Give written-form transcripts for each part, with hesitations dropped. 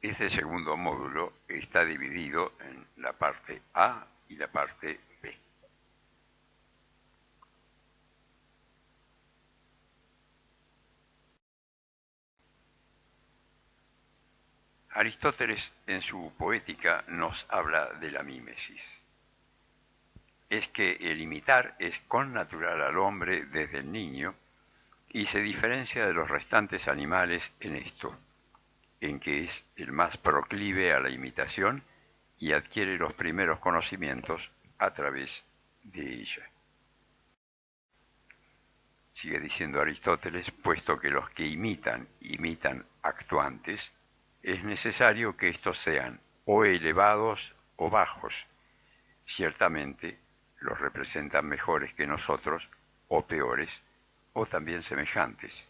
Este segundo módulo está dividido en la parte A y la parte B. Aristóteles en su Poética nos habla de la mímesis. Es que el imitar es connatural al hombre desde el niño y se diferencia de los restantes animales en esto, en que es el más proclive a la imitación y adquiere los primeros conocimientos a través de ella. Sigue diciendo Aristóteles, puesto que los que imitan actuantes, es necesario que estos sean o elevados o bajos. Ciertamente los representan mejores que nosotros, o peores, o también semejantes,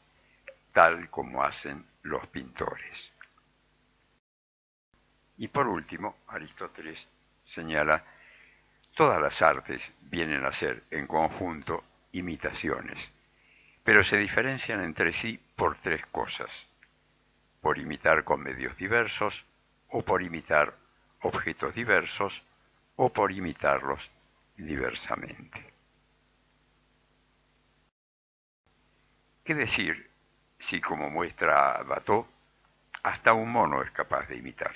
tal como hacen los pintores. Y por último, Aristóteles señala, todas las artes vienen a ser, en conjunto, imitaciones, pero se diferencian entre sí por tres cosas: por imitar con medios diversos, o por imitar objetos diversos, o por imitarlos diversamente. ¿Qué decir si, como muestra Watteau, hasta un mono es capaz de imitar?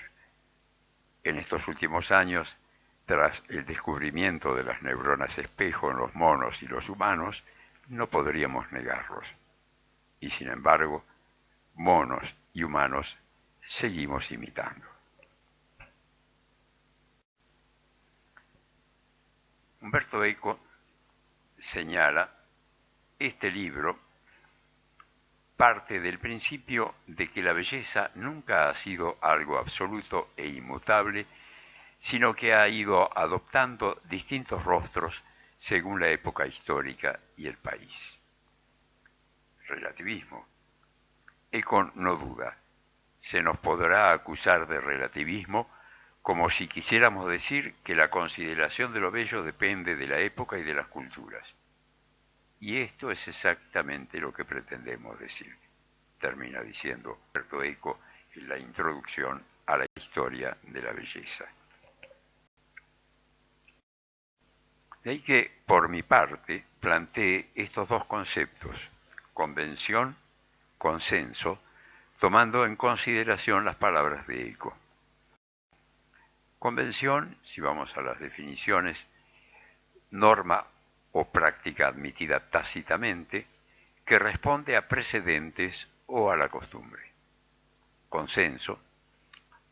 En estos últimos años, tras el descubrimiento de las neuronas espejo en los monos y los humanos, no podríamos negarlos. Y sin embargo, monos y humanos seguimos imitando. Umberto Eco señala, este libro parte del principio de que la belleza nunca ha sido algo absoluto e inmutable, sino que ha ido adoptando distintos rostros según la época histórica y el país. Relativismo. Eco no duda, se nos podrá acusar de relativismo como si quisiéramos decir que la consideración de lo bello depende de la época y de las culturas. Y esto es exactamente lo que pretendemos decir, termina diciendo Umberto Eco en la introducción a la historia de la belleza. De ahí que, por mi parte, planteé estos dos conceptos, convención, consenso, tomando en consideración las palabras de Eco. Convención, si vamos a las definiciones, norma o práctica admitida tácitamente que responde a precedentes o a la costumbre. Consenso,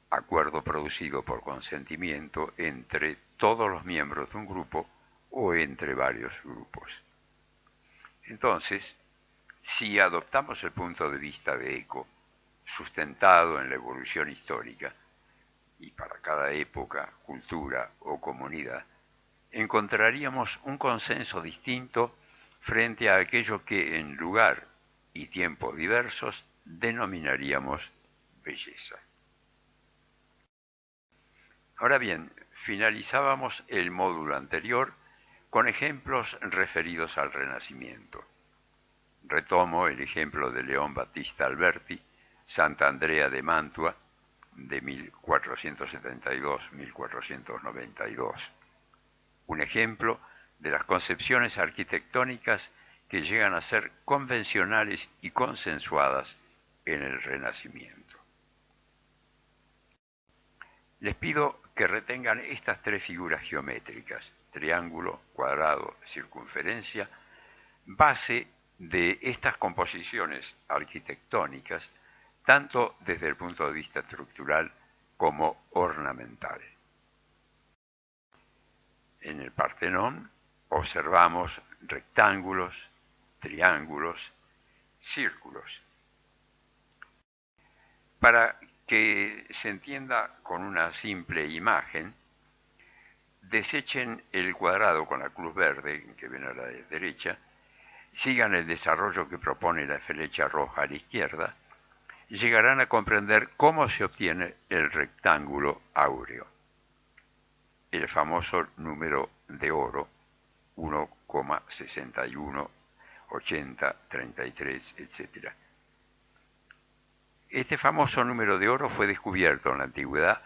acuerdo producido por consentimiento entre todos los miembros de un grupo o entre varios grupos. Entonces, si adoptamos el punto de vista de Eco, sustentado en la evolución histórica, y para cada época, cultura o comunidad, encontraríamos un consenso distinto frente a aquello que en lugar y tiempos diversos denominaríamos belleza. Ahora bien, finalizábamos el módulo anterior con ejemplos referidos al Renacimiento. Retomo el ejemplo de León Battista Alberti, Santa Andrea de Mantua, de 1472-1492. Un ejemplo de las concepciones arquitectónicas que llegan a ser convencionales y consensuadas en el Renacimiento. Les pido que retengan estas tres figuras geométricas, triángulo, cuadrado, circunferencia, base de estas composiciones arquitectónicas, tanto desde el punto de vista estructural como ornamental. En el Partenón observamos rectángulos, triángulos, círculos. Para que se entienda con una simple imagen, desechen el cuadrado con la cruz verde, que ven a la derecha, sigan el desarrollo que propone la flecha roja a la izquierda, y llegarán a comprender cómo se obtiene el rectángulo áureo, el famoso número de oro 1,61, 80, 33, etc. Este famoso número de oro fue descubierto en la antigüedad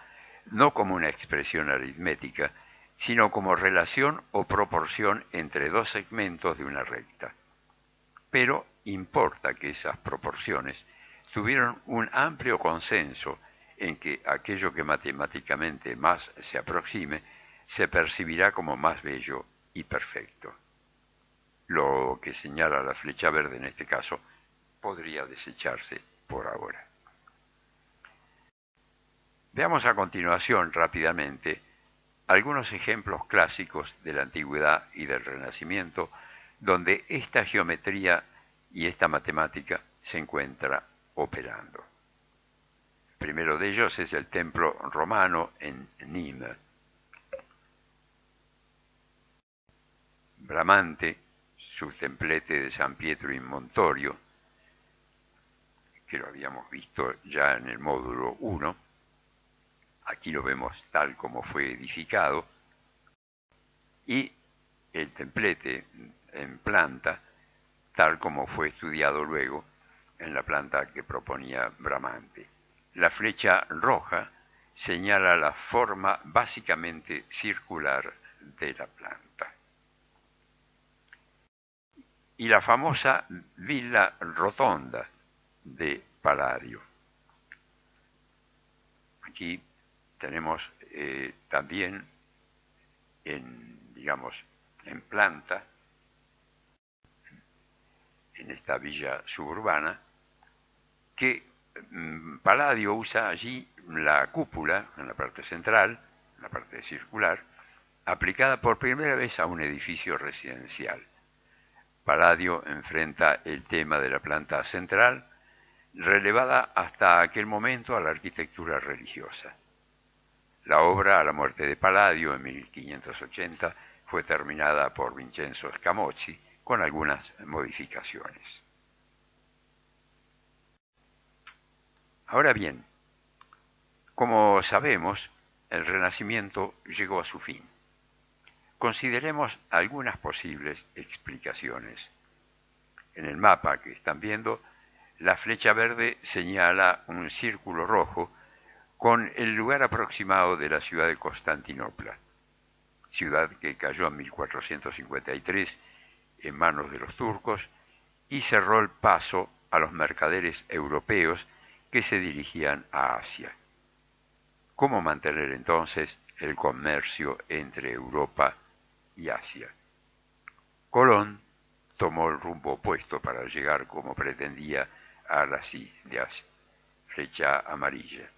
no como una expresión aritmética, sino como relación o proporción entre dos segmentos de una recta. Pero importa que esas proporciones tuvieron un amplio consenso en que aquello que matemáticamente más se aproxime se percibirá como más bello y perfecto. Lo que señala la flecha verde en este caso podría desecharse por ahora. Veamos a continuación rápidamente algunos ejemplos clásicos de la antigüedad y del Renacimiento donde esta geometría y esta matemática se encuentra operando. El primero de ellos es el templo romano en Nîmes. Bramante, su templete de San Pietro in Montorio, que lo habíamos visto ya en el módulo 1, aquí lo vemos tal como fue edificado, y el templete en planta, tal como fue estudiado luego en la planta que proponía Bramante. La flecha roja señala la forma básicamente circular de la planta. Y la famosa Villa Rotonda de Palladio. Aquí tenemos también en planta, en esta villa suburbana, que Palladio usa allí la cúpula en la parte central, en la parte circular, aplicada por primera vez a un edificio residencial. Palladio enfrenta el tema de la planta central, relevada hasta aquel momento a la arquitectura religiosa. La obra, a la muerte de Palladio en 1580, fue terminada por Vincenzo Scamozzi con algunas modificaciones. Ahora bien, como sabemos, el Renacimiento llegó a su fin. Consideremos algunas posibles explicaciones. En el mapa que están viendo, la flecha verde señala un círculo rojo con el lugar aproximado de la ciudad de Constantinopla, ciudad que cayó en 1453 en manos de los turcos y cerró el paso a los mercaderes europeos que se dirigían a Asia. ¿Cómo mantener entonces el comercio entre Europa y Asia? Colón tomó el rumbo opuesto para llegar, como pretendía, a las Indias, flecha amarilla.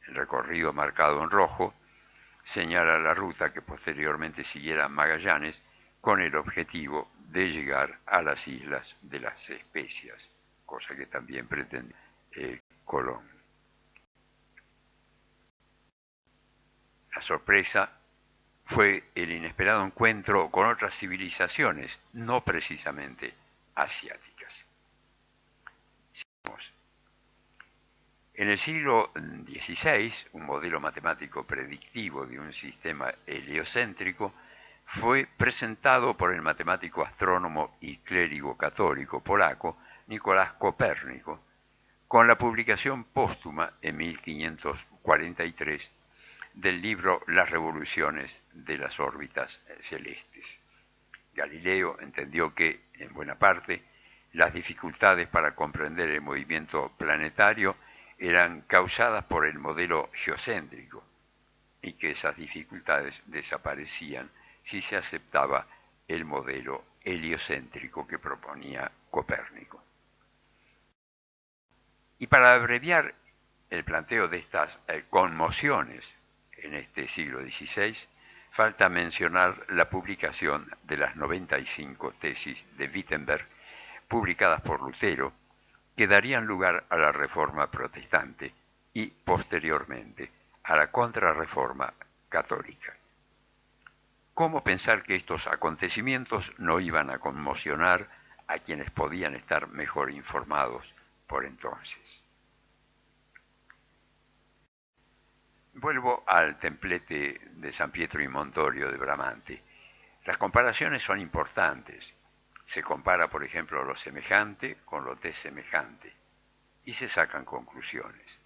El recorrido marcado en rojo señala la ruta que posteriormente siguiera Magallanes con el objetivo de llegar a las islas de las Especias, cosa que también pretendía Colón. La sorpresa fue el inesperado encuentro con otras civilizaciones, no precisamente asiáticas. Sigamos. En el siglo XVI, un modelo matemático predictivo de un sistema heliocéntrico fue presentado por el matemático, astrónomo y clérigo católico polaco Nicolás Copérnico, con la publicación póstuma en 1543 del libro Las revoluciones de las órbitas celestes. Galileo entendió que, en buena parte, las dificultades para comprender el movimiento planetario eran causadas por el modelo geocéntrico y que esas dificultades desaparecían si se aceptaba el modelo heliocéntrico que proponía Copérnico. Y para abreviar el planteo de estas conmociones en este siglo XVI, falta mencionar la publicación de las 95 tesis de Wittenberg, publicadas por Lutero, que darían lugar a la Reforma protestante y, posteriormente, a la Contrarreforma católica. ¿Cómo pensar que estos acontecimientos no iban a conmocionar a quienes podían estar mejor informados por entonces? Vuelvo al templete de San Pietro in Montorio de Bramante. Las comparaciones son importantes. Se compara, por ejemplo, lo semejante con lo desemejante. y se sacan conclusiones.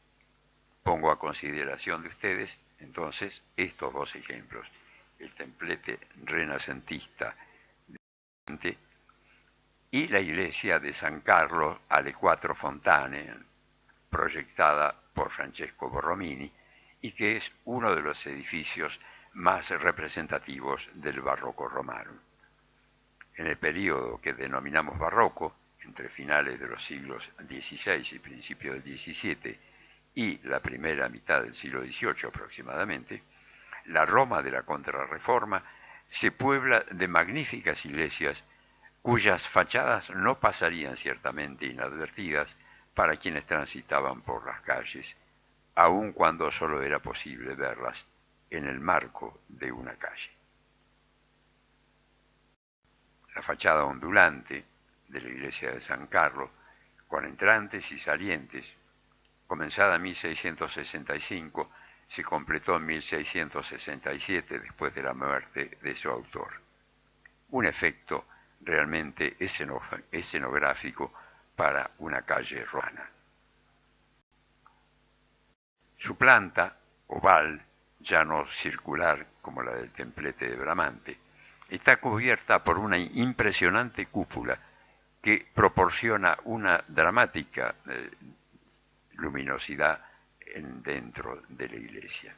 Pongo a consideración de ustedes, entonces, estos dos ejemplos. El templete renacentista y la iglesia de San Carlo alle Quattro Fontane, proyectada por Francesco Borromini, y que es uno de los edificios más representativos del barroco romano. En el período que denominamos barroco, entre finales de los siglos XVI y principios del XVII y la primera mitad del siglo XVIII aproximadamente, la Roma de la Contrarreforma se puebla de magníficas iglesias cuyas fachadas no pasarían ciertamente inadvertidas para quienes transitaban por las calles, aun cuando solo era posible verlas en el marco de una calle. La fachada ondulante de la iglesia de San Carlo, con entrantes y salientes, comenzada en 1665, se completó en 1667 después de la muerte de su autor. Un efecto realmente escenográfico para una calle romana. Su planta, oval, ya no circular como la del templete de Bramante, está cubierta por una impresionante cúpula que proporciona una dramática luminosidad dentro de la iglesia.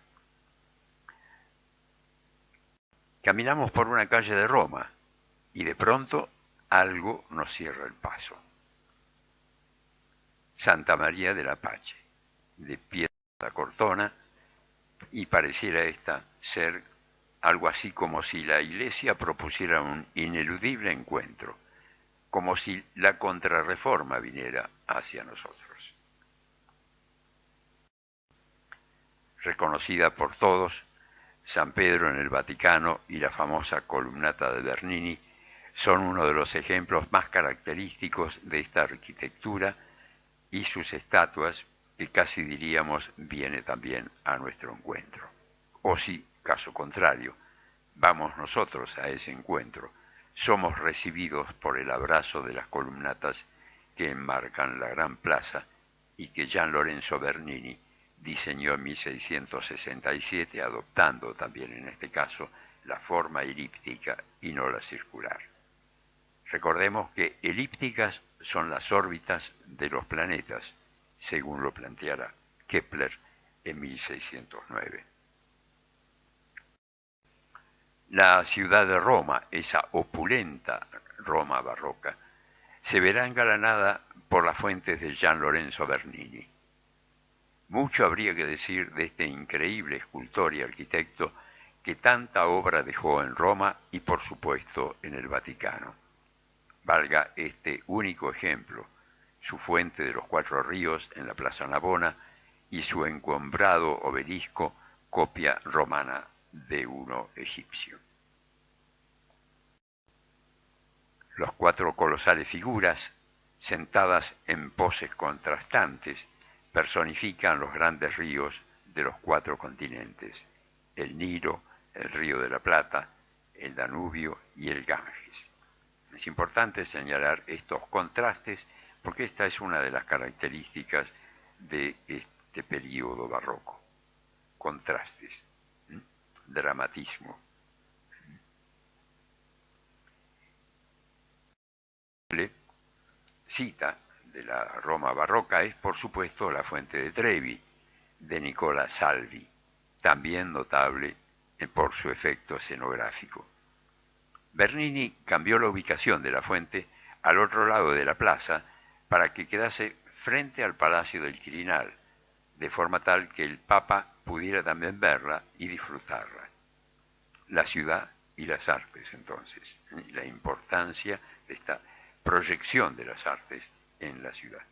Caminamos por una calle de Roma y de pronto algo nos cierra el paso. Santa María de la Pace, de piedra cortona, y pareciera esta ser algo así como si la iglesia propusiera un ineludible encuentro, como si la Contrarreforma viniera hacia nosotros. Reconocida por todos, San Pedro en el Vaticano y la famosa columnata de Bernini son uno de los ejemplos más característicos de esta arquitectura, y sus estatuas, que casi diríamos viene también a nuestro encuentro. O si, caso contrario, vamos nosotros a ese encuentro, somos recibidos por el abrazo de las columnatas que enmarcan la gran plaza y que Gian Lorenzo Bernini diseñó en 1667, adoptando también en este caso la forma elíptica y no la circular. Recordemos que elípticas son las órbitas de los planetas, según lo planteara Kepler en 1609. La ciudad de Roma, esa opulenta Roma barroca, se verá engalanada por las fuentes de Gian Lorenzo Bernini. Mucho habría que decir de este increíble escultor y arquitecto que tanta obra dejó en Roma y por supuesto en el Vaticano. Valga este único ejemplo, su fuente de los Cuatro Ríos en la Plaza Navona y su encumbrado obelisco, copia romana de uno egipcio. Los cuatro colosales figuras, sentadas en poses contrastantes, personifican los grandes ríos de los cuatro continentes: el Nilo, el Río de la Plata, el Danubio y el Ganges. Es importante señalar estos contrastes porque esta es una de las características de este período barroco. Contrastes, dramatismo. Cita de la Roma barroca es, por supuesto, la fuente de Trevi, de Nicola Salvi, también notable por su efecto escenográfico. Bernini cambió la ubicación de la fuente al otro lado de la plaza para que quedase frente al Palacio del Quirinal, de forma tal que el Papa pudiera también verla y disfrutarla. La ciudad y las artes, entonces, y la importancia de esta proyección de las artes en la ciudad.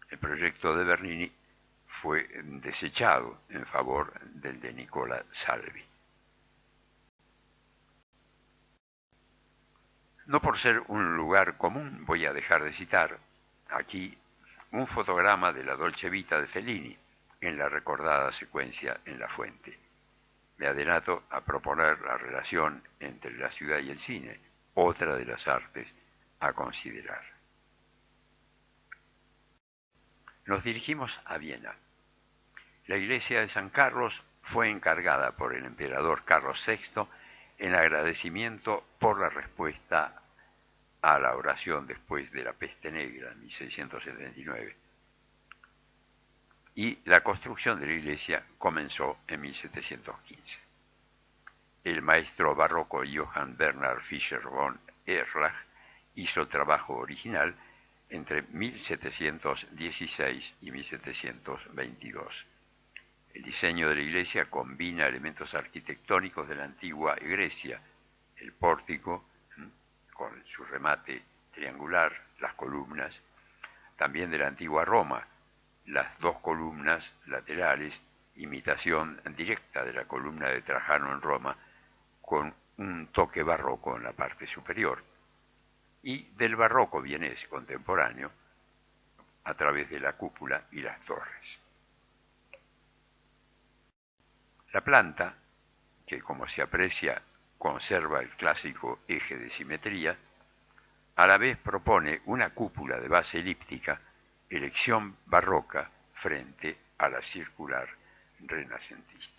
El proyecto de Bernini fue desechado en favor del de Nicola Salvi. No por ser un lugar común voy a dejar de citar aquí un fotograma de la Dolce Vita de Fellini en la recordada secuencia en la fuente. Me adelanto a proponer la relación entre la ciudad y el cine, otra de las artes a considerar. Nos dirigimos a Viena. La iglesia de San Carlos fue encargada por el emperador Carlos VI en agradecimiento por la respuesta a la oración después de la peste negra en 1679. Y la construcción de la iglesia comenzó en 1715. El maestro barroco Johann Bernhard Fischer von Erlach hizo el trabajo original entre 1716 y 1722. El diseño de la iglesia combina elementos arquitectónicos de la antigua Grecia, el pórtico con su remate triangular, las columnas, también de la antigua Roma, las dos columnas laterales, imitación directa de la columna de Trajano en Roma, con un toque barroco en la parte superior, y del barroco vienés contemporáneo a través de la cúpula y las torres. La planta, que como se aprecia conserva el clásico eje de simetría, a la vez propone una cúpula de base elíptica, elección barroca frente a la circular renacentista.